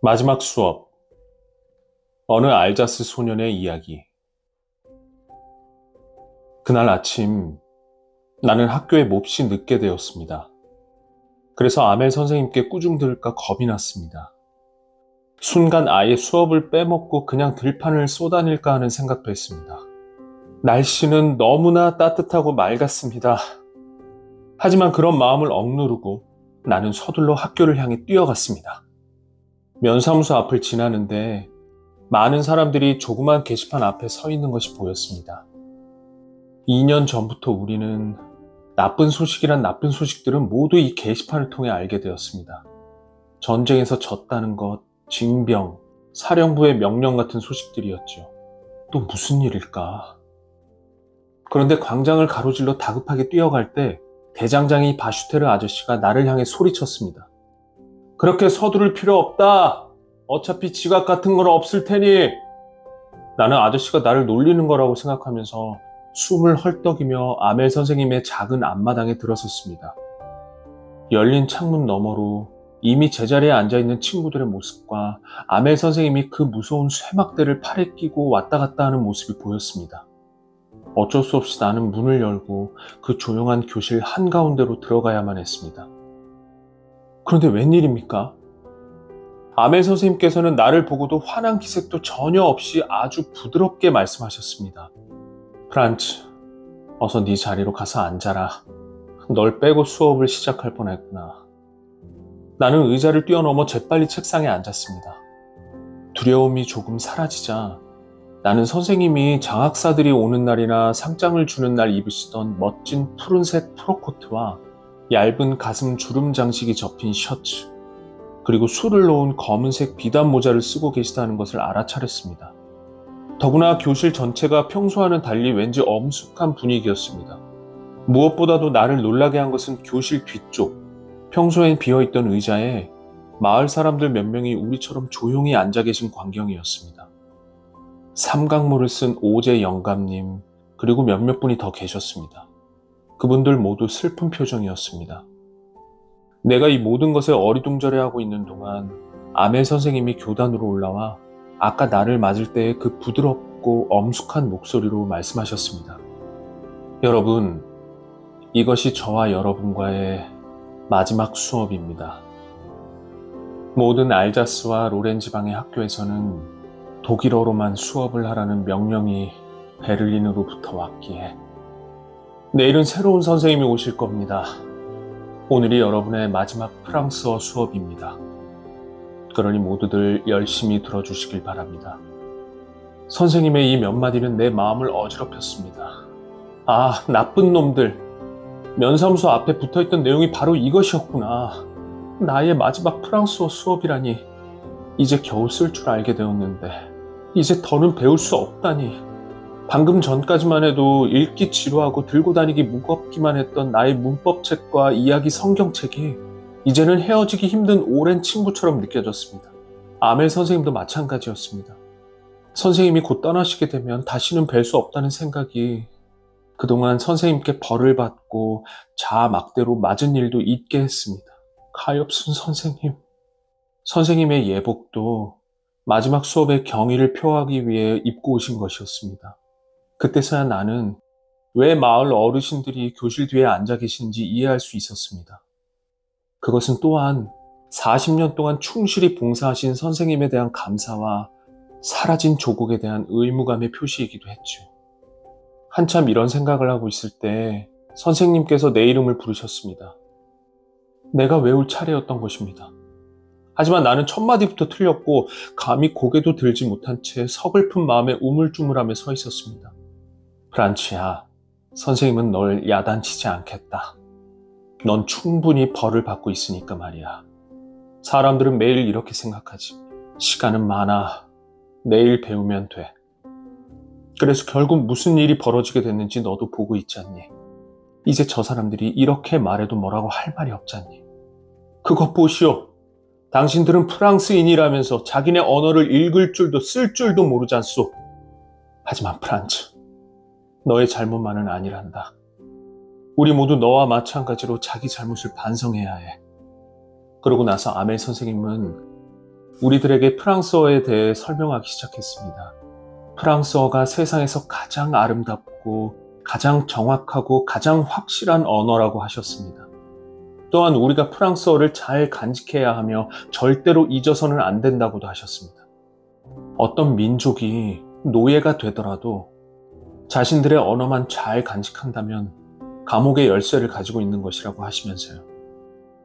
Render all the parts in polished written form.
마지막 수업. 어느 알자스 소년의 이야기. 그날 아침 나는 학교에 몹시 늦게 되었습니다. 그래서 아멜 선생님께 꾸중 들을까 겁이 났습니다. 순간 아예 수업을 빼먹고 그냥 들판을 쏘다닐까 하는 생각도 했습니다. 날씨는 너무나 따뜻하고 맑았습니다. 하지만 그런 마음을 억누르고 나는 서둘러 학교를 향해 뛰어갔습니다. 면사무소 앞을 지나는데 많은 사람들이 조그만 게시판 앞에 서 있는 것이 보였습니다. 2년 전부터 우리는 나쁜 소식이란 나쁜 소식들은 모두 이 게시판을 통해 알게 되었습니다. 전쟁에서 졌다는 것, 징병, 사령부의 명령 같은 소식들이었죠. 또 무슨 일일까? 그런데 광장을 가로질러 다급하게 뛰어갈 때 대장장이 바슈테르 아저씨가 나를 향해 소리쳤습니다. 그렇게 서두를 필요 없다. 어차피 지각 같은 건 없을 테니. 나는 아저씨가 나를 놀리는 거라고 생각하면서 숨을 헐떡이며 아멜 선생님의 작은 앞마당에 들어섰습니다. 열린 창문 너머로 이미 제자리에 앉아있는 친구들의 모습과 아멜 선생님이 그 무서운 쇠막대를 팔에 끼고 왔다 갔다 하는 모습이 보였습니다. 어쩔 수 없이 나는 문을 열고 그 조용한 교실 한가운데로 들어가야만 했습니다. 그런데 웬일입니까? 아멜 선생님께서는 나를 보고도 화난 기색도 전혀 없이 아주 부드럽게 말씀하셨습니다. 프란츠, 어서 네 자리로 가서 앉아라. 널 빼고 수업을 시작할 뻔했구나. 나는 의자를 뛰어넘어 재빨리 책상에 앉았습니다. 두려움이 조금 사라지자 나는 선생님이 장학사들이 오는 날이나 상장을 주는 날 입으시던 멋진 푸른색 프로코트와 얇은 가슴 주름 장식이 접힌 셔츠, 그리고 술을 놓은 검은색 비단 모자를 쓰고 계시다는 것을 알아차렸습니다. 더구나 교실 전체가 평소와는 달리 왠지 엄숙한 분위기였습니다. 무엇보다도 나를 놀라게 한 것은 교실 뒤쪽, 평소엔 비어있던 의자에 마을 사람들 몇 명이 우리처럼 조용히 앉아 계신 광경이었습니다. 삼각모를 쓴 오제 영감님, 그리고 몇몇 분이 더 계셨습니다. 그분들 모두 슬픈 표정이었습니다. 내가 이 모든 것에 어리둥절해하고 있는 동안 아멜 선생님이 교단으로 올라와 아까 나를 맞을 때의 그 부드럽고 엄숙한 목소리로 말씀하셨습니다. 여러분, 이것이 저와 여러분과의 마지막 수업입니다. 모든 알자스와 로렌 지방의 학교에서는 독일어로만 수업을 하라는 명령이 베를린으로부터 왔기에 내일은 새로운 선생님이 오실 겁니다. 오늘이 여러분의 마지막 프랑스어 수업입니다. 그러니 모두들 열심히 들어주시길 바랍니다. 선생님의 이 몇 마디는 내 마음을 어지럽혔습니다. 아, 나쁜 놈들. 면사무소 앞에 붙어있던 내용이 바로 이것이었구나. 나의 마지막 프랑스어 수업이라니. 이제 겨우 쓸 줄 알게 되었는데 이제 더는 배울 수 없다니. 방금 전까지만 해도 읽기 지루하고 들고 다니기 무겁기만 했던 나의 문법책과 이야기 성경책이 이제는 헤어지기 힘든 오랜 친구처럼 느껴졌습니다. 아멜 선생님도 마찬가지였습니다. 선생님이 곧 떠나시게 되면 다시는 뵐 수 없다는 생각이 그동안 선생님께 벌을 받고 자아 막대로 맞은 일도 잊게 했습니다. 가엾은 선생님. 선생님의 예복도 마지막 수업의 경의를 표하기 위해 입고 오신 것이었습니다. 그때서야 나는 왜 마을 어르신들이 교실 뒤에 앉아 계시는지 이해할 수 있었습니다. 그것은 또한 40년 동안 충실히 봉사하신 선생님에 대한 감사와 사라진 조국에 대한 의무감의 표시이기도 했죠. 한참 이런 생각을 하고 있을 때 선생님께서 내 이름을 부르셨습니다. 내가 외울 차례였던 것입니다. 하지만 나는 첫 마디부터 틀렸고 감히 고개도 들지 못한 채 서글픈 마음에 우물쭈물하며 서 있었습니다. 프란츠야, 선생님은 널 야단치지 않겠다. 넌 충분히 벌을 받고 있으니까 말이야. 사람들은 매일 이렇게 생각하지. 시간은 많아. 내일 배우면 돼. 그래서 결국 무슨 일이 벌어지게 됐는지 너도 보고 있지 않니? 이제 저 사람들이 이렇게 말해도 뭐라고 할 말이 없잖니. 그것 보시오. 당신들은 프랑스인이라면서 자기네 언어를 읽을 줄도 쓸 줄도 모르지 않소. 하지만 프란츠, 너의 잘못만은 아니란다. 우리 모두 너와 마찬가지로 자기 잘못을 반성해야 해. 그러고 나서 아멜 선생님은 우리들에게 프랑스어에 대해 설명하기 시작했습니다. 프랑스어가 세상에서 가장 아름답고 가장 정확하고 가장 확실한 언어라고 하셨습니다. 또한 우리가 프랑스어를 잘 간직해야 하며 절대로 잊어서는 안 된다고도 하셨습니다. 어떤 민족이 노예가 되더라도 자신들의 언어만 잘 간직한다면 감옥의 열쇠를 가지고 있는 것이라고 하시면서요.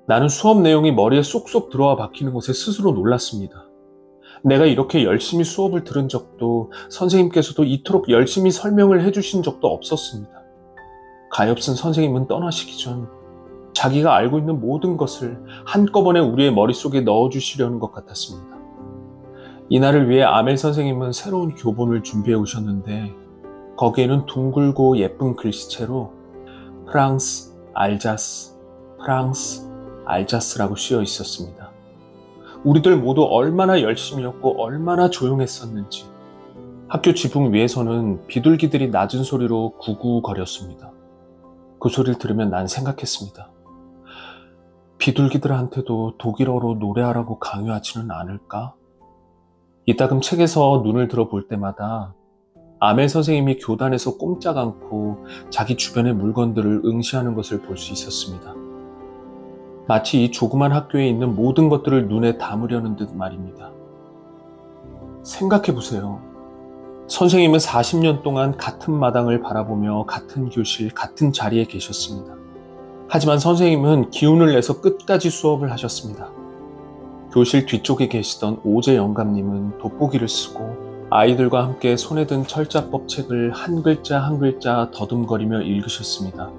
나는 수업 내용이 머리에 쏙쏙 들어와 박히는 것에 스스로 놀랐습니다. 내가 이렇게 열심히 수업을 들은 적도 선생님께서도 이토록 열심히 설명을 해주신 적도 없었습니다. 가엾은 선생님은 떠나시기 전 자기가 알고 있는 모든 것을 한꺼번에 우리의 머릿속에 넣어주시려는 것 같았습니다. 이날을 위해 아멜 선생님은 새로운 교본을 준비해 오셨는데 거기에는 둥글고 예쁜 글씨체로 프랑스, 알자스, 프랑스, 알자스라고 쓰여 있었습니다. 우리들 모두 얼마나 열심히였고 얼마나 조용했었는지. 학교 지붕 위에서는 비둘기들이 낮은 소리로 구구거렸습니다. 그 소리를 들으면 난 생각했습니다. 비둘기들한테도 독일어로 노래하라고 강요하지는 않을까? 이따금 책에서 눈을 들어볼 때마다 아멜 선생님이 교단에서 꼼짝 않고 자기 주변의 물건들을 응시하는 것을 볼 수 있었습니다. 마치 이 조그만 학교에 있는 모든 것들을 눈에 담으려는 듯 말입니다. 생각해 보세요. 선생님은 40년 동안 같은 마당을 바라보며 같은 교실, 같은 자리에 계셨습니다. 하지만 선생님은 기운을 내서 끝까지 수업을 하셨습니다. 교실 뒤쪽에 계시던 오재 영감님은 돋보기를 쓰고 아이들과 함께 손에 든 철자법 책을 한 글자 한 글자 더듬거리며 읽으셨습니다.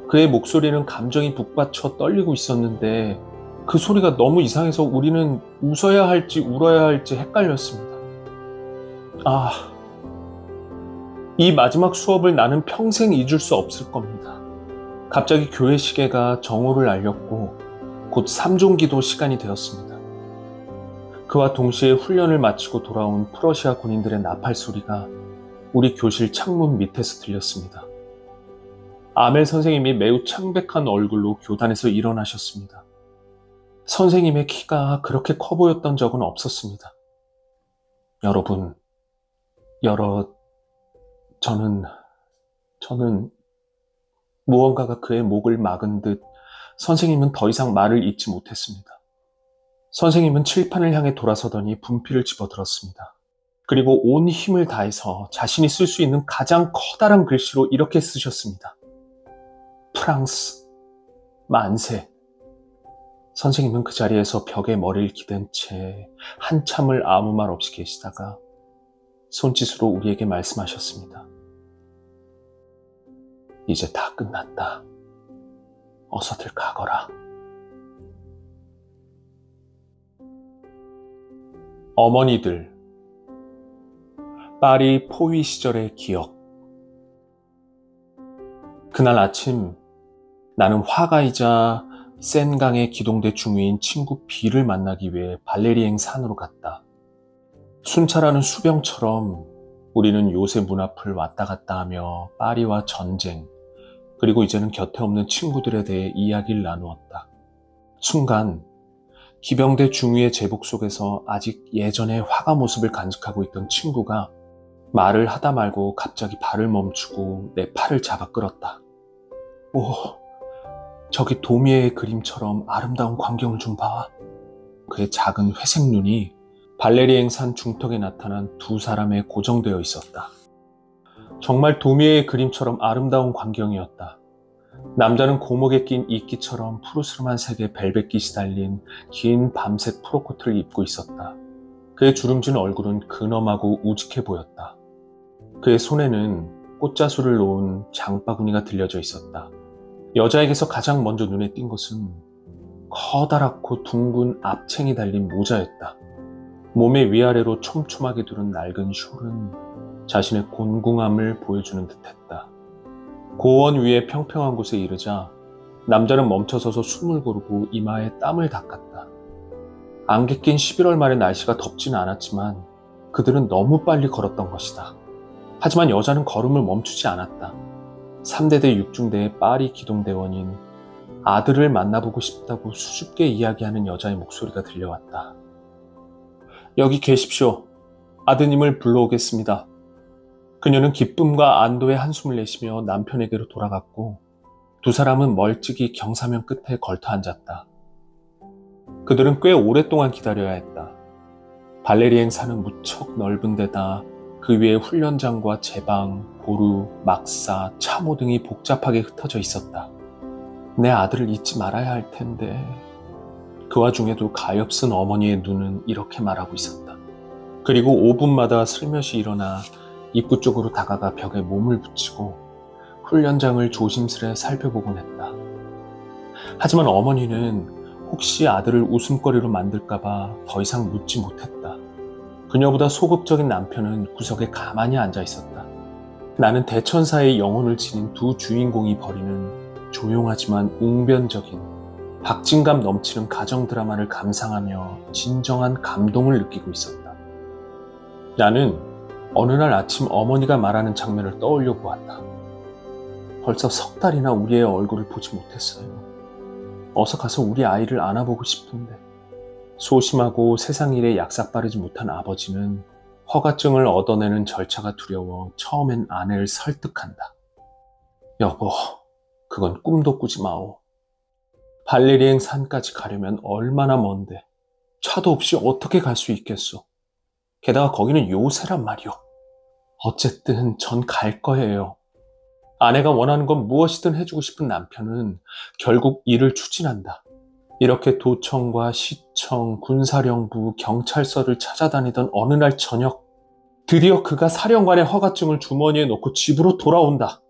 그의 목소리는 감정이 북받쳐 떨리고 있었는데 그 소리가 너무 이상해서 우리는 웃어야 할지 울어야 할지 헷갈렸습니다. 이 마지막 수업을 나는 평생 잊을 수 없을 겁니다. 갑자기 교회 시계가 정오를 알렸고 곧 3종기도 시간이 되었습니다. 그와 동시에 훈련을 마치고 돌아온 프러시아 군인들의 나팔 소리가 우리 교실 창문 밑에서 들렸습니다. 아멜 선생님이 매우 창백한 얼굴로 교단에서 일어나셨습니다. 선생님의 키가 그렇게 커 보였던 적은 없었습니다. 여러분, 저는 무언가가 그의 목을 막은 듯 선생님은 더 이상 말을 잇지 못했습니다. 선생님은 칠판을 향해 돌아서더니 분필을 집어들었습니다. 그리고 온 힘을 다해서 자신이 쓸 수 있는 가장 커다란 글씨로 이렇게 쓰셨습니다. 프랑스, 만세. 선생님은 그 자리에서 벽에 머리를 기댄 채 한참을 아무 말 없이 계시다가 손짓으로 우리에게 말씀하셨습니다. 이제 다 끝났다. 어서들 가거라. 어머니들, 파리 포위 시절의 기억. 그날 아침 나는 화가이자 센강의 기동대 중위인 친구 B를 만나기 위해 발레리엥 산으로 갔다. 순찰하는 수병처럼 우리는 요새 문 앞을 왔다 갔다 하며 파리와 전쟁, 그리고 이제는 곁에 없는 친구들에 대해 이야기를 나누었다. 순간 기병대 중위의 제복 속에서 아직 예전의 화가 모습을 간직하고 있던 친구가 말을 하다 말고 갑자기 발을 멈추고 내 팔을 잡아 끌었다. 오, 저기 도미에의 그림처럼 아름다운 광경을 좀 봐. 그의 작은 회색 눈이 발레리엥 산 중턱에 나타난 두 사람에 고정되어 있었다. 정말 도미에의 그림처럼 아름다운 광경이었다. 남자는 고목에 낀 이끼처럼 푸르스름한 색의 벨벳깃이 달린 긴 밤색 프로코트를 입고 있었다. 그의 주름진 얼굴은 근엄하고 우직해 보였다. 그의 손에는 꽃자수를 놓은 장바구니가 들려져 있었다. 여자에게서 가장 먼저 눈에 띈 것은 커다랗고 둥근 앞챙이 달린 모자였다. 몸의 위아래로 촘촘하게 두른 낡은 숄은 자신의 곤궁함을 보여주는 듯했다. 고원 위에 평평한 곳에 이르자 남자는 멈춰서서 숨을 고르고 이마에 땀을 닦았다. 안개 낀 11월 말의 날씨가 덥지는 않았지만 그들은 너무 빨리 걸었던 것이다. 하지만 여자는 걸음을 멈추지 않았다. 3대대 6중대의 파리 기동대원인 아들을 만나보고 싶다고 수줍게 이야기하는 여자의 목소리가 들려왔다. 여기 계십시오. 아드님을 불러오겠습니다. 그녀는 기쁨과 안도의 한숨을 내쉬며 남편에게로 돌아갔고 두 사람은 멀찍이 경사면 끝에 걸터 앉았다. 그들은 꽤 오랫동안 기다려야 했다. 발레리 행사는 무척 넓은 데다 그 위에 훈련장과 제방, 보루, 막사, 참호 등이 복잡하게 흩어져 있었다. 내 아들을 잊지 말아야 할 텐데. 그 와중에도 가엾은 어머니의 눈은 이렇게 말하고 있었다. 그리고 5분마다 슬며시 일어나 입구 쪽으로 다가가 벽에 몸을 붙이고 훈련장을 조심스레 살펴보곤 했다. 하지만 어머니는 혹시 아들을 웃음거리로 만들까봐 더 이상 묻지 못했다. 그녀보다 소극적인 남편은 구석에 가만히 앉아 있었다. 나는 대천사의 영혼을 지닌 두 주인공이 벌이는 조용하지만 웅변적인 박진감 넘치는 가정 드라마를 감상하며 진정한 감동을 느끼고 있었다. 나는 어느 날 아침 어머니가 말하는 장면을 떠올려 보았다. 벌써 석 달이나 우리의 얼굴을 보지 못했어요. 어서 가서 우리 아이를 안아보고 싶은데. 소심하고 세상 일에 약삭 빠르지 못한 아버지는 허가증을 얻어내는 절차가 두려워 처음엔 아내를 설득한다. 여보, 그건 꿈도 꾸지 마오. 발레리행 산까지 가려면 얼마나 먼데. 차도 없이 어떻게 갈 수 있겠소. 게다가 거기는 요새란 말이오. 어쨌든 전 갈 거예요. 아내가 원하는 건 무엇이든 해주고 싶은 남편은 결국 일을 추진한다. 이렇게 도청과 시청, 군사령부, 경찰서를 찾아다니던 어느 날 저녁, 드디어 그가 사령관의 허가증을 주머니에 넣고 집으로 돌아온다.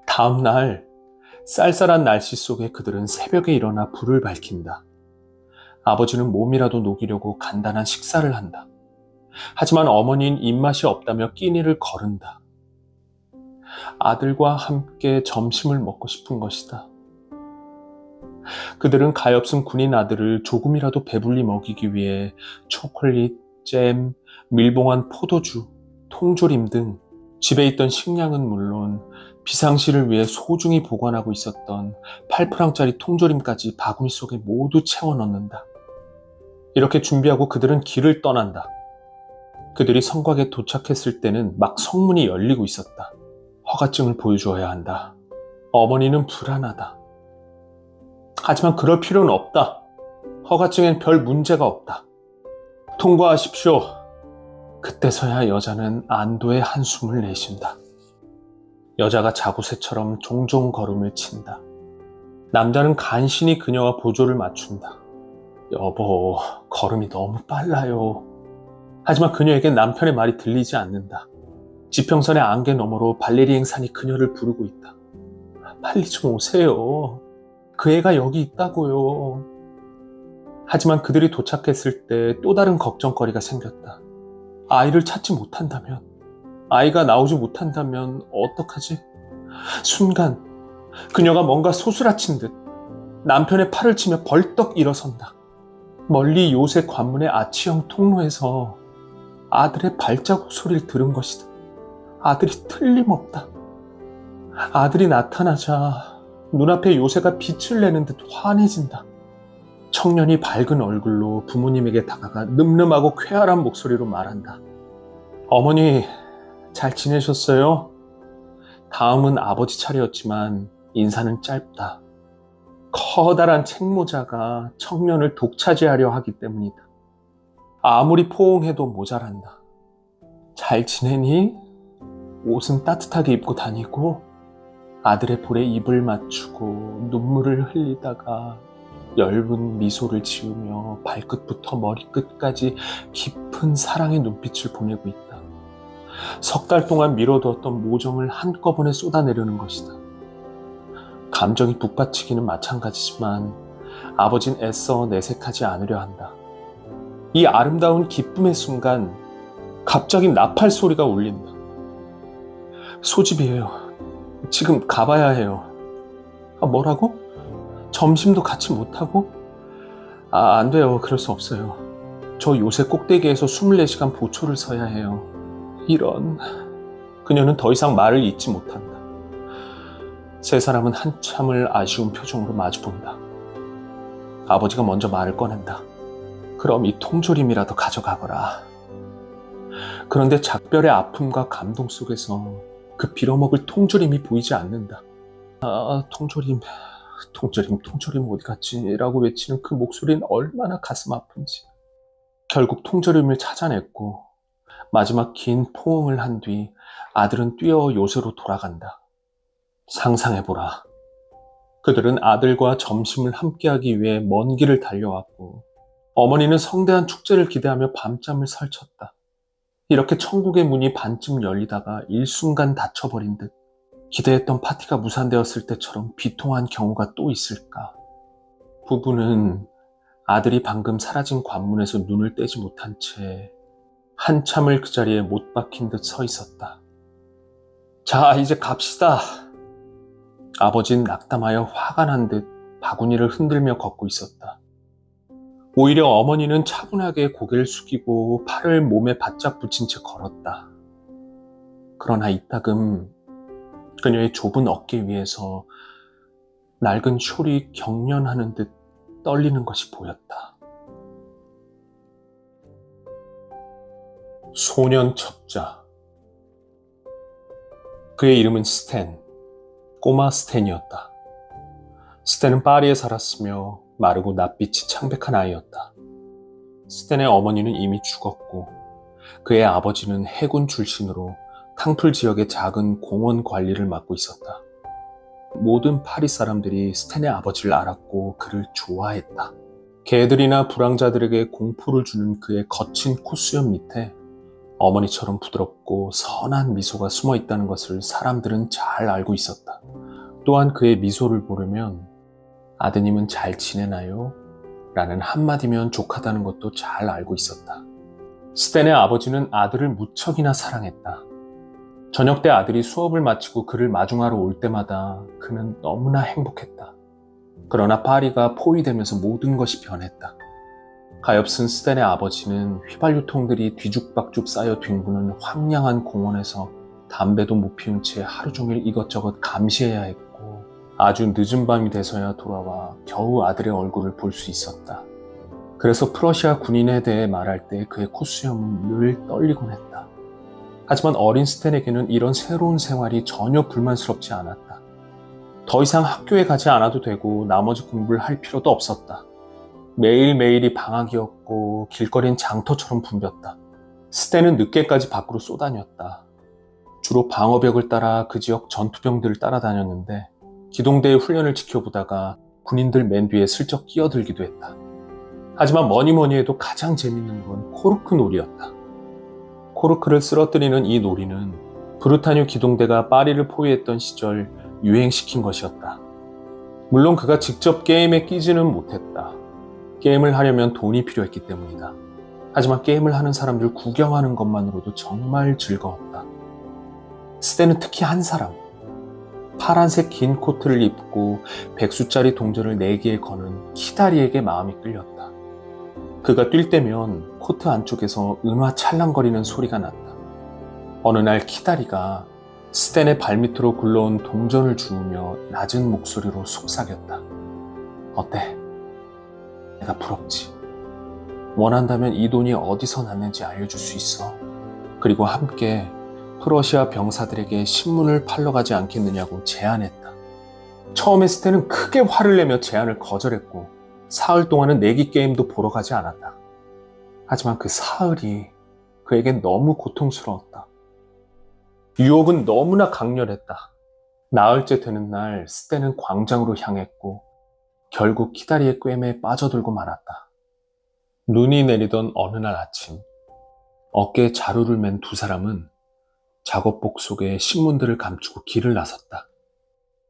다음 날 쌀쌀한 날씨 속에 그들은 새벽에 일어나 불을 밝힌다. 아버지는 몸이라도 녹이려고 간단한 식사를 한다. 하지만 어머니는 입맛이 없다며 끼니를 거른다. 아들과 함께 점심을 먹고 싶은 것이다. 그들은 가엾은 군인 아들을 조금이라도 배불리 먹이기 위해 초콜릿, 잼, 밀봉한 포도주, 통조림 등 집에 있던 식량은 물론 비상시를 위해 소중히 보관하고 있었던 8프랑짜리 통조림까지 바구니 속에 모두 채워 넣는다. 이렇게 준비하고 그들은 길을 떠난다. 그들이 성곽에 도착했을 때는 막 성문이 열리고 있었다. 허가증을 보여주어야 한다. 어머니는 불안하다. 하지만 그럴 필요는 없다. 허가증엔 별 문제가 없다. 통과하십시오. 그때서야 여자는 안도의 한숨을 내쉰다. 여자가 자구새처럼 종종 걸음을 친다. 남자는 간신히 그녀와 보조를 맞춘다. 여보, 걸음이 너무 빨라요. 하지만 그녀에겐 남편의 말이 들리지 않는다. 지평선의 안개 너머로 발레리 행산이 그녀를 부르고 있다. 빨리 좀 오세요. 그 애가 여기 있다고요. 하지만 그들이 도착했을 때 또 다른 걱정거리가 생겼다. 아이를 찾지 못한다면, 아이가 나오지 못한다면 어떡하지? 순간 그녀가 뭔가 소스라친 듯 남편의 팔을 치며 벌떡 일어선다. 멀리 요새 관문의 아치형 통로에서 아들의 발자국 소리를 들은 것이다. 아들이 틀림없다. 아들이 나타나자 눈앞에 요새가 빛을 내는 듯 환해진다. 청년이 밝은 얼굴로 부모님에게 다가가 늠름하고 쾌활한 목소리로 말한다. 어머니, 잘 지내셨어요? 다음은 아버지 차례였지만 인사는 짧다. 커다란 책모자가 청년을 독차지하려 하기 때문이다. 아무리 포옹해도 모자란다. 잘 지내니? 옷은 따뜻하게 입고 다니고 아들의 볼에 입을 맞추고 눈물을 흘리다가 엷은 미소를 지으며 발끝부터 머리끝까지 깊은 사랑의 눈빛을 보내고 있다. 석 달 동안 미뤄두었던 모정을 한꺼번에 쏟아내려는 것이다. 감정이 북받치기는 마찬가지지만 아버진 애써 내색하지 않으려 한다. 이 아름다운 기쁨의 순간 갑자기 나팔 소리가 울린다. 소집이에요. 지금 가봐야 해요. 뭐라고? 점심도 같이 못하고? 안 돼요. 그럴 수 없어요. 저 요새 꼭대기에서 24시간 보초를 서야 해요. 이런... 그녀는 더 이상 말을 잇지 못한다. 세 사람은 한참을 아쉬운 표정으로 마주본다. 아버지가 먼저 말을 꺼낸다. 그럼 이 통조림이라도 가져가거라. 그런데 작별의 아픔과 감동 속에서 그 빌어먹을 통조림이 보이지 않는다. 아, 통조림 어디 갔지? 라고 외치는 그 목소리는 얼마나 가슴 아픈지. 결국 통조림을 찾아냈고 마지막 긴 포옹을 한 뒤 아들은 뛰어 요새로 돌아간다. 상상해보라. 그들은 아들과 점심을 함께하기 위해 먼 길을 달려왔고 어머니는 성대한 축제를 기대하며 밤잠을 설쳤다. 이렇게 천국의 문이 반쯤 열리다가 일순간 닫혀버린 듯 기대했던 파티가 무산되었을 때처럼 비통한 경우가 또 있을까. 부부는 아들이 방금 사라진 관문에서 눈을 떼지 못한 채 한참을 그 자리에 못 박힌 듯 서 있었다. 자, 이제 갑시다. 아버지는 낙담하여 화가 난 듯 바구니를 흔들며 걷고 있었다. 오히려 어머니는 차분하게 고개를 숙이고 팔을 몸에 바짝 붙인 채 걸었다. 그러나 이따금 그녀의 좁은 어깨 위에서 낡은 숄이 경련하는 듯 떨리는 것이 보였다. 소년 첩자. 그의 이름은 스탠, 꼬마 스탠이었다. 스탠은 파리에 살았으며 마르고 낯빛이 창백한 아이였다. 스탠의 어머니는 이미 죽었고 그의 아버지는 해군 출신으로 탕플 지역의 작은 공원 관리를 맡고 있었다. 모든 파리 사람들이 스탠의 아버지를 알았고 그를 좋아했다. 개들이나 불황자들에게 공포를 주는 그의 거친 콧수염 밑에 어머니처럼 부드럽고 선한 미소가 숨어 있다는 것을 사람들은 잘 알고 있었다. 또한 그의 미소를 보려면 아드님은 잘 지내나요? 라는 한마디면 족하다는 것도 잘 알고 있었다. 스탠의 아버지는 아들을 무척이나 사랑했다. 저녁 때 아들이 수업을 마치고 그를 마중하러 올 때마다 그는 너무나 행복했다. 그러나 파리가 포위되면서 모든 것이 변했다. 가엾은 스탠의 아버지는 휘발유통들이 뒤죽박죽 쌓여 뒹구는 황량한 공원에서 담배도 못 피운 채 하루 종일 이것저것 감시해야 했고 아주 늦은 밤이 돼서야 돌아와 겨우 아들의 얼굴을 볼 수 있었다. 그래서 프러시아 군인에 대해 말할 때 그의 콧수염은 늘 떨리곤 했다. 하지만 어린 스탠에게는 이런 새로운 생활이 전혀 불만스럽지 않았다. 더 이상 학교에 가지 않아도 되고 나머지 공부를 할 필요도 없었다. 매일매일이 방학이었고 길거리는 장터처럼 붐볐다. 스탠은 늦게까지 밖으로 쏘다녔다. 주로 방어벽을 따라 그 지역 전투병들을 따라다녔는데 기동대의 훈련을 지켜보다가 군인들 맨 뒤에 슬쩍 끼어들기도 했다. 하지만 뭐니 해도 가장 재밌는 건 코르크 놀이였다. 코르크를 쓰러뜨리는 이 놀이는 브르타뉴 기동대가 파리를 포위했던 시절 유행시킨 것이었다. 물론 그가 직접 게임에 끼지는 못했다. 게임을 하려면 돈이 필요했기 때문이다. 하지만 게임을 하는 사람들 구경하는 것만으로도 정말 즐거웠다. 스탠은 특히 한 사람, 파란색 긴 코트를 입고 백수짜리 동전을 4개에 거는 키다리에게 마음이 끌렸다. 그가 뛸 때면 코트 안쪽에서 은화 찰랑거리는 소리가 났다. 어느 날 키다리가 스탠의 발밑으로 굴러온 동전을 주우며 낮은 목소리로 속삭였다. 어때? 내가 부럽지. 원한다면 이 돈이 어디서 났는지 알려줄 수 있어. 그리고 함께 프러시아 병사들에게 신문을 팔러 가지 않겠느냐고 제안했다. 처음에 스탠은 크게 화를 내며 제안을 거절했고 사흘 동안은 내기 게임도 보러 가지 않았다. 하지만 그 사흘이 그에겐 너무 고통스러웠다. 유혹은 너무나 강렬했다. 나흘째 되는 날 스탠은 광장으로 향했고 결국 키다리의 꿰매에 빠져들고 말았다. 눈이 내리던 어느 날 아침, 어깨에 자루를 맨 두 사람은 작업복 속에 신문들을 감추고 길을 나섰다.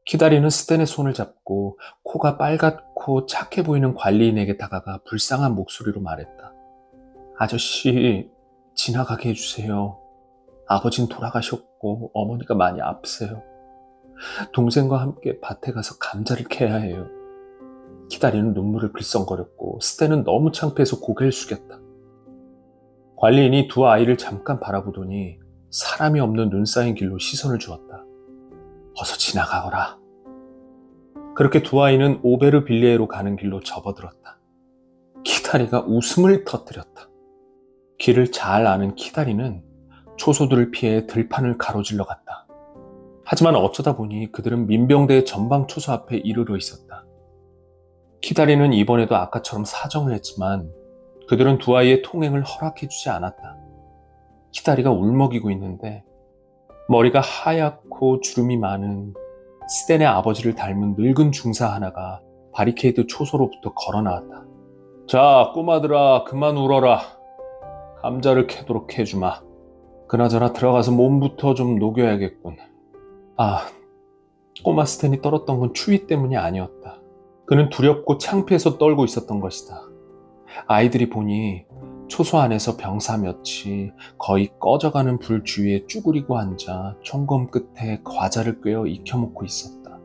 키다리는 스탠의 손을 잡고 코가 빨갛고 착해 보이는 관리인에게 다가가 불쌍한 목소리로 말했다. 아저씨, 지나가게 해주세요. 아버진 돌아가셨고 어머니가 많이 아프세요. 동생과 함께 밭에 가서 감자를 캐야 해요. 키다리는 눈물을 글썽거렸고 스탠은 너무 창피해서 고개를 숙였다. 관리인이 두 아이를 잠깐 바라보더니 사람이 없는 눈 쌓인 길로 시선을 주었다. 어서 지나가거라. 그렇게 두 아이는 오베르빌리에로 가는 길로 접어들었다. 키다리가 웃음을 터뜨렸다. 길을 잘 아는 키다리는 초소들을 피해 들판을 가로질러 갔다. 하지만 어쩌다 보니 그들은 민병대의 전방 초소 앞에 이르러 있었다. 키다리는 이번에도 아까처럼 사정을 했지만 그들은 두 아이의 통행을 허락해주지 않았다. 키다리가 울먹이고 있는데 머리가 하얗고 주름이 많은 스탠의 아버지를 닮은 늙은 중사 하나가 바리케이드 초소로부터 걸어 나왔다. 자, 꼬마들아, 그만 울어라. 감자를 캐도록 해주마. 그나저나 들어가서 몸부터 좀 녹여야겠군. 아, 꼬마 스탠이 떨었던 건 추위 때문이 아니었다. 그는 두렵고 창피해서 떨고 있었던 것이다. 아이들이 보니 초소 안에서 병사 몇이 거의 꺼져가는 불 주위에 쭈그리고 앉아 총검 끝에 과자를 꿰어 익혀먹고 있었다.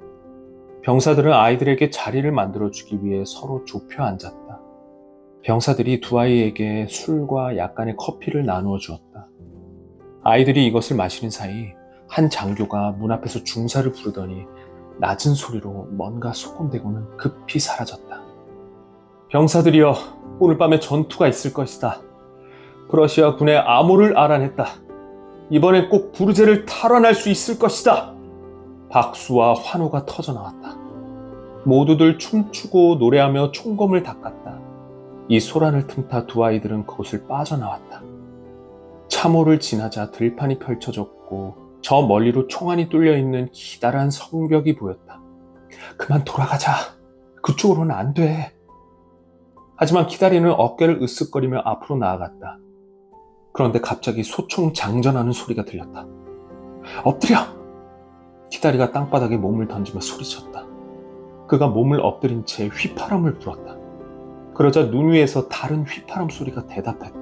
병사들은 아이들에게 자리를 만들어주기 위해 서로 좁혀 앉았다. 병사들이 두 아이에게 술과 약간의 커피를 나누어 주었다. 아이들이 이것을 마시는 사이 한 장교가 문 앞에서 중사를 부르더니 낮은 소리로 뭔가 소곤대고는 급히 사라졌다. 병사들이여, 오늘 밤에 전투가 있을 것이다. 프러시아 군의 암호를 알아냈다. 이번엔 꼭 부르제를 탈환할 수 있을 것이다. 박수와 환호가 터져나왔다. 모두들 춤추고 노래하며 총검을 닦았다. 이 소란을 틈타 두 아이들은 그곳을 빠져나왔다. 참호를 지나자 들판이 펼쳐졌고 저 멀리로 총알이 뚫려있는 기다란 성벽이 보였다. 그만 돌아가자. 그쪽으로는 안 돼. 하지만 키다리는 어깨를 으쓱거리며 앞으로 나아갔다. 그런데 갑자기 소총 장전하는 소리가 들렸다. 엎드려! 키다리가 땅바닥에 몸을 던지며 소리쳤다. 그가 몸을 엎드린 채 휘파람을 불었다. 그러자 눈 위에서 다른 휘파람 소리가 대답했다.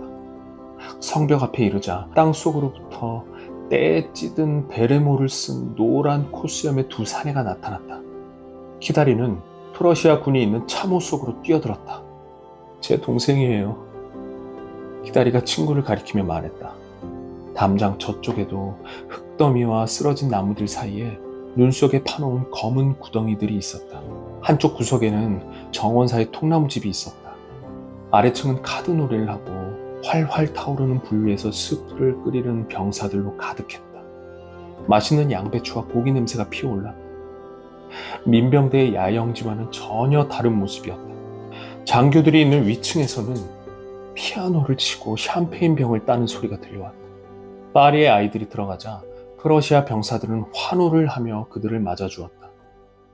성벽 앞에 이르자 땅 속으로부터 때에 찌든 베레모를 쓴 노란 코수염의 두 사내가 나타났다. 키다리는 프러시아 군이 있는 참호 속으로 뛰어들었다. 제 동생이에요. 키다리가 친구를 가리키며 말했다. 담장 저쪽에도 흙더미와 쓰러진 나무들 사이에 눈 속에 파놓은 검은 구덩이들이 있었다. 한쪽 구석에는 정원사의 통나무집이 있었다. 아래층은 카드 놀이를 하고 활활 타오르는 불 위에서 스프를 끓이는 병사들로 가득했다. 맛있는 양배추와 고기 냄새가 피어올랐다. 민병대의 야영지와는 전혀 다른 모습이었다. 장교들이 있는 위층에서는 피아노를 치고 샴페인 병을 따는 소리가 들려왔다. 파리의 아이들이 들어가자 프러시아 병사들은 환호를 하며 그들을 맞아주었다.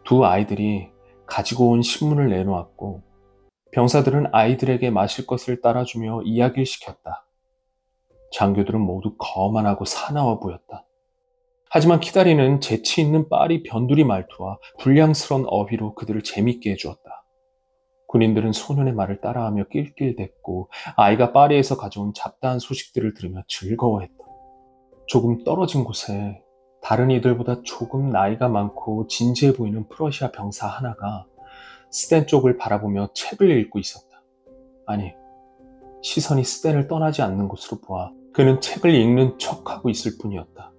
두 아이들이 가지고 온 신문을 내놓았고 병사들은 아이들에게 마실 것을 따라주며 이야기를 시켰다. 장교들은 모두 거만하고 사나워 보였다. 하지만 키다리는 재치 있는 파리 변두리 말투와 불량스러운 어휘로 그들을 재밌게 해주었다. 군인들은 소년의 말을 따라하며 낄낄댔고 아이가 파리에서 가져온 잡다한 소식들을 들으며 즐거워했다. 조금 떨어진 곳에 다른 이들보다 조금 나이가 많고 진지해 보이는 프러시아 병사 하나가 스탠 쪽을 바라보며 책을 읽고 있었다. 아니, 시선이 스탠을 떠나지 않는 곳으로 보아 그는 책을 읽는 척하고 있을 뿐이었다.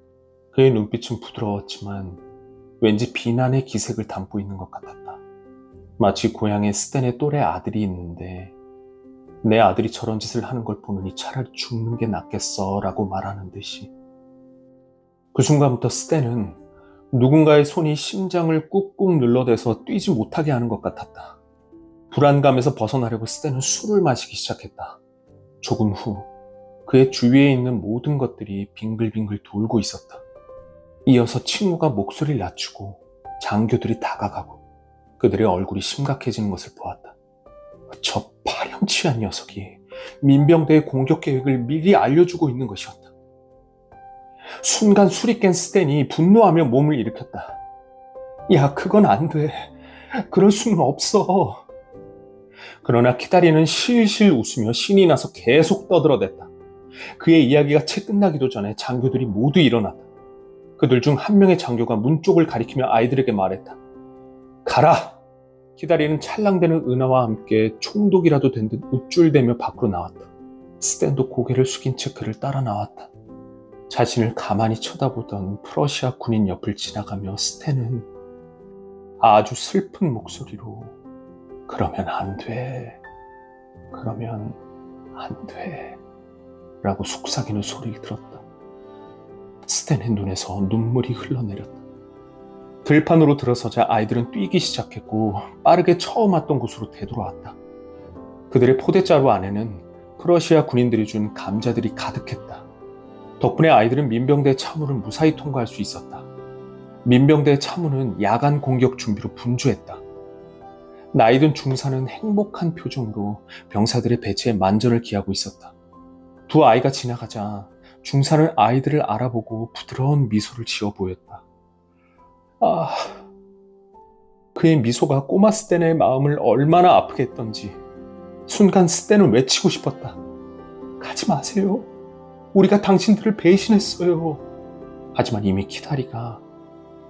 그의 눈빛은 부드러웠지만 왠지 비난의 기색을 담고 있는 것 같았다. 마치 고향에 스탠의 또래 아들이 있는데 내 아들이 저런 짓을 하는 걸 보느니 차라리 죽는 게 낫겠어 라고 말하는 듯이. 그 순간부터 스탠은 누군가의 손이 심장을 꾹꾹 눌러대서 뛰지 못하게 하는 것 같았다. 불안감에서 벗어나려고 스탠은 술을 마시기 시작했다. 조금 후 그의 주위에 있는 모든 것들이 빙글빙글 돌고 있었다. 이어서 친구가 목소리를 낮추고 장교들이 다가가고 그들의 얼굴이 심각해지는 것을 보았다. 저 파렴치한 녀석이 민병대의 공격 계획을 미리 알려주고 있는 것이었다. 순간 술이 깬 스탠이 분노하며 몸을 일으켰다. 야, 그건 안 돼. 그럴 수는 없어. 그러나 키다리는 실실 웃으며 신이 나서 계속 떠들어댔다. 그의 이야기가 채 끝나기도 전에 장교들이 모두 일어났다. 그들 중 한 명의 장교가 문 쪽을 가리키며 아이들에게 말했다. 가라! 키다리는 찰랑대는 은하와 함께 총독이라도 된 듯 우쭐대며 밖으로 나왔다. 스탠도 고개를 숙인 채 그를 따라 나왔다. 자신을 가만히 쳐다보던 프러시아 군인 옆을 지나가며 스탠은 아주 슬픈 목소리로 그러면 안 돼. 그러면 안 돼. 라고 속삭이는 소리를 들었다. 스탠의 눈에서 눈물이 흘러내렸다. 들판으로 들어서자 아이들은 뛰기 시작했고 빠르게 처음 왔던 곳으로 되돌아왔다. 그들의 포대자루 안에는 프러시아 군인들이 준 감자들이 가득했다. 덕분에 아이들은 민병대의 참호를 무사히 통과할 수 있었다. 민병대의 참호는 야간 공격 준비로 분주했다. 나이든 중사는 행복한 표정으로 병사들의 배치에 만전을 기하고 있었다. 두 아이가 지나가자 중사는 아이들을 알아보고 부드러운 미소를 지어 보였다. 그의 미소가 꼬마 스탠의 마음을 얼마나 아프게 했던지 순간 스탠은 외치고 싶었다. 가지 마세요. 우리가 당신들을 배신했어요. 하지만 이미 키다리가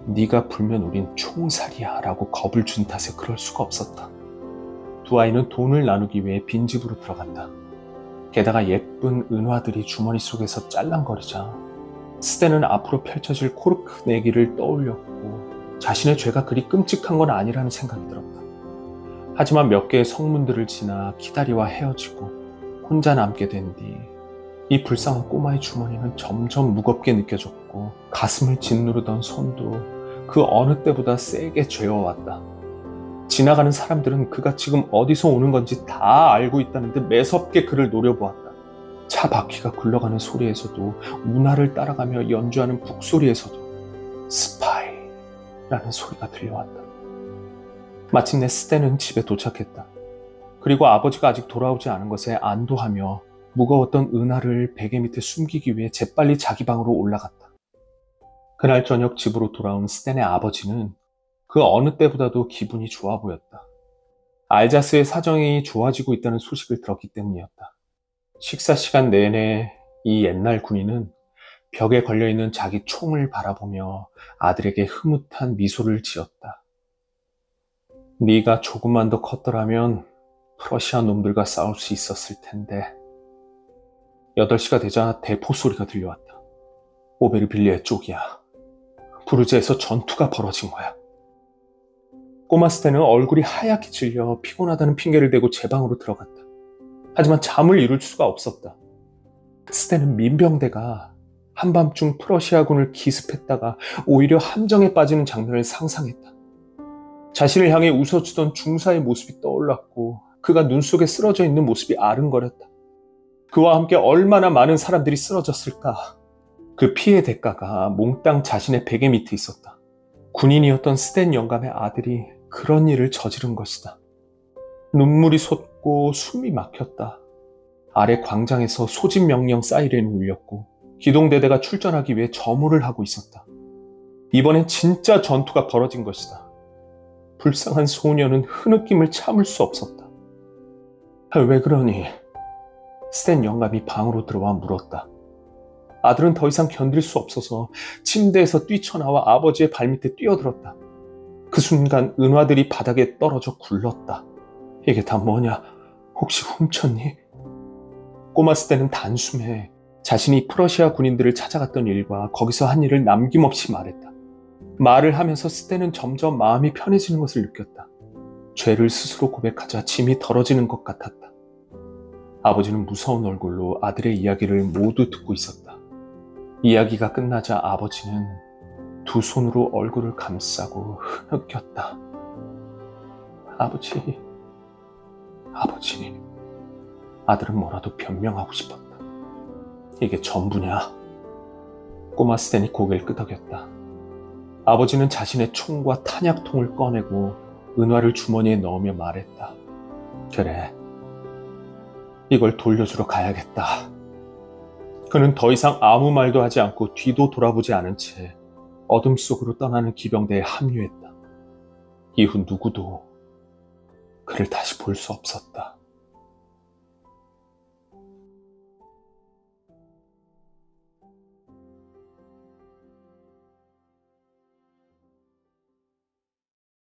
네가 불면 우린 총살이야 라고 겁을 준 탓에 그럴 수가 없었다. 두 아이는 돈을 나누기 위해 빈집으로 들어간다. 게다가 예쁜 은화들이 주머니 속에서 짤랑거리자 스탠은 앞으로 펼쳐질 코르크 내기를 떠올렸고 자신의 죄가 그리 끔찍한 건 아니라는 생각이 들었다. 하지만 몇 개의 성문들을 지나 키다리와 헤어지고 혼자 남게 된 뒤 이 불쌍한 꼬마의 주머니는 점점 무겁게 느껴졌고 가슴을 짓누르던 손도 그 어느 때보다 세게 죄어왔다. 지나가는 사람들은 그가 지금 어디서 오는 건지 다 알고 있다는 듯 매섭게 그를 노려보았다. 차 바퀴가 굴러가는 소리에서도 운하를 따라가며 연주하는 북소리에서도 스파이라는 소리가 들려왔다. 마침내 스탠은 집에 도착했다. 그리고 아버지가 아직 돌아오지 않은 것에 안도하며 무거웠던 은하를 베개 밑에 숨기기 위해 재빨리 자기 방으로 올라갔다. 그날 저녁 집으로 돌아온 스탠의 아버지는 그 어느 때보다도 기분이 좋아 보였다. 알자스의 사정이 좋아지고 있다는 소식을 들었기 때문이었다. 식사 시간 내내 이 옛날 군인은 벽에 걸려있는 자기 총을 바라보며 아들에게 흐뭇한 미소를 지었다. 네가 조금만 더 컸더라면 프러시아 놈들과 싸울 수 있었을 텐데. 8시가 되자 대포 소리가 들려왔다. 오베르빌리의 쪽이야. 부르제에서 전투가 벌어진 거야. 꼬마 스탠은 얼굴이 하얗게 질려 피곤하다는 핑계를 대고 제 방으로 들어갔다. 하지만 잠을 이룰 수가 없었다. 스탠은 민병대가 한밤중 프러시아군을 기습했다가 오히려 함정에 빠지는 장면을 상상했다. 자신을 향해 웃어주던 중사의 모습이 떠올랐고 그가 눈 속에 쓰러져 있는 모습이 아른거렸다. 그와 함께 얼마나 많은 사람들이 쓰러졌을까. 그 피해 대가가 몽땅 자신의 베개 밑에 있었다. 군인이었던 스탠 영감의 아들이 그런 일을 저지른 것이다. 눈물이 솟고 숨이 막혔다. 아래 광장에서 소집 명령 사이렌이 울렸고 기동대대가 출전하기 위해 점호를 하고 있었다. 이번엔 진짜 전투가 벌어진 것이다. 불쌍한 소녀는 흐느낌을 참을 수 없었다. 왜 그러니? 스탠 영감이 방으로 들어와 물었다. 아들은 더 이상 견딜 수 없어서 침대에서 뛰쳐나와 아버지의 발밑에 뛰어들었다. 그 순간 은화들이 바닥에 떨어져 굴렀다. 이게 다 뭐냐? 혹시 훔쳤니? 꼬마 스탠은 단숨에 자신이 프러시아 군인들을 찾아갔던 일과 거기서 한 일을 남김없이 말했다. 말을 하면서 스탠은 점점 마음이 편해지는 것을 느꼈다. 죄를 스스로 고백하자 짐이 덜어지는 것 같았다. 아버지는 무서운 얼굴로 아들의 이야기를 모두 듣고 있었다. 이야기가 끝나자 아버지는 두 손으로 얼굴을 감싸고 흐느꼈다. 아버지. 아들은 뭐라도 변명하고 싶었다. 이게 전부냐? 꼬마 스탠이 고개를 끄덕였다. 아버지는 자신의 총과 탄약통을 꺼내고 은화를 주머니에 넣으며 말했다. 그래. 이걸 돌려주러 가야겠다. 그는 더 이상 아무 말도 하지 않고 뒤도 돌아보지 않은 채 어둠 속으로 떠나는 기병대에 합류했다. 이후 누구도 그를 다시 볼 수 없었다.